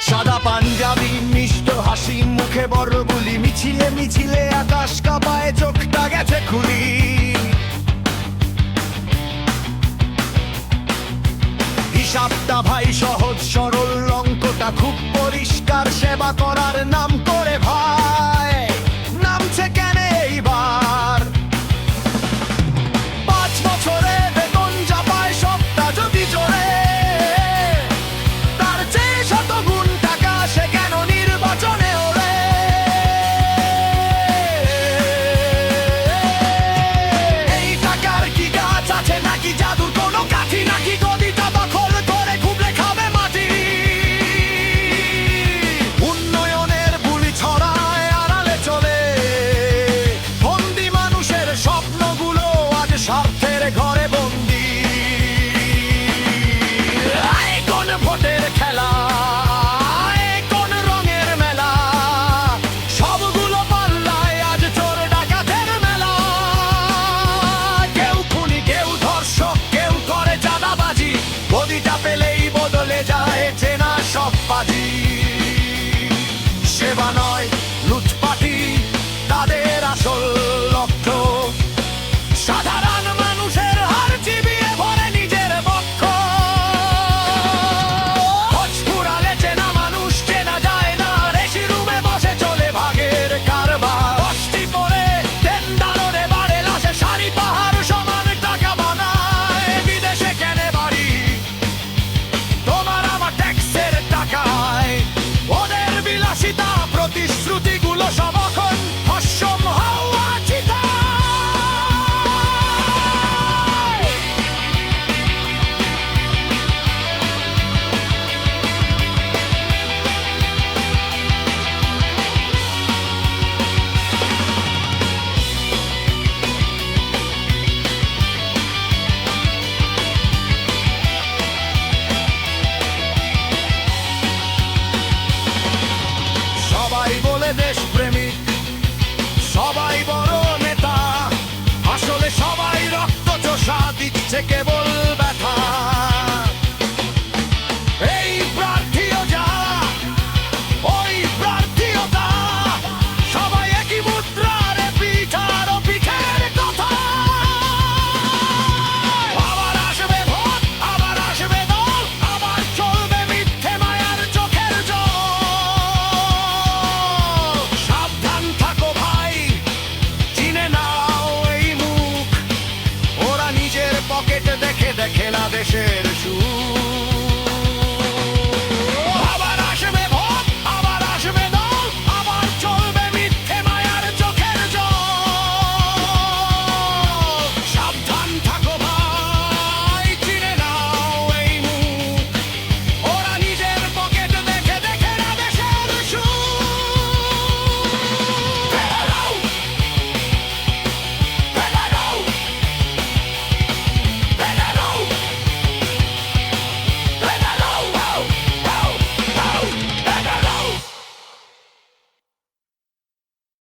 সাদা পাঞ্জাবি মিষ্ট হাসি মুখে বড় গুলি, মিছিলে মিছিলে আকাশ কাঁপায়, চোখটা গেছে খুলি। হিসাবটা ভাই সহজ সরল, অঙ্কটা খুব পরিষ্কার, সেবা করার নাম করে ভাই নামছে কেন এইবার। 5 বছরে বেতন যা পায় সবটা যদি জোরে, তার চেয়ে শত গুণ টাকা সে কেন নির্বাচনে ওরে। এই টাকার কি গাছ আছে নাকি জাদুর কোনো কাঠি, নাকি গদিটা দখল করে খুবলে খাবে মাটি। উন্নয়নের বুলি ছড়ায় আড়ালে চলে, বন্দি মানুষের স্বপ্নগুলো আজ স্বার্থের ঘরে বন্দি। কোন ভোটের খেলা, কোন রঙের মেলা, সবগুলো পাল্লায় আজ চোর ডাকাতের মেলা। কেউ খুনি, কেউ ধর্ষক, কেউ করে চাঁদাবাজি, গদিটা পেলেই বদলে যায় চেনা সব বাজি। সেবা নয় লুটপাটি তাদের আসল লক্ষ্য, সাধারণ মানুষের হার চিবিয়ে ভরে নিজের বক্ষ। খোঁজ ফুরালে চেনা মানুষ চেনা যায় না, রেশি রুমে বসে চলে ভাগের কারবার। বস্তি পরে তেন্দারে বাড়ে লাশে সারি পাহাড় সমান টাকা বানায়, বিদেশে কেনে বাড়ি তোমার আমার ট্যাক্সের টাকায়। ওদের বিলাসিতা প্রতিশ্রুতিগুলো সব এখন ভস্ম হওয়া চিতা। সবাই বলে দেশপ্রেমিক, সবাই বড় নেতা, আসলে সবাই রক্ত চোষা, দিচ্ছে কেবল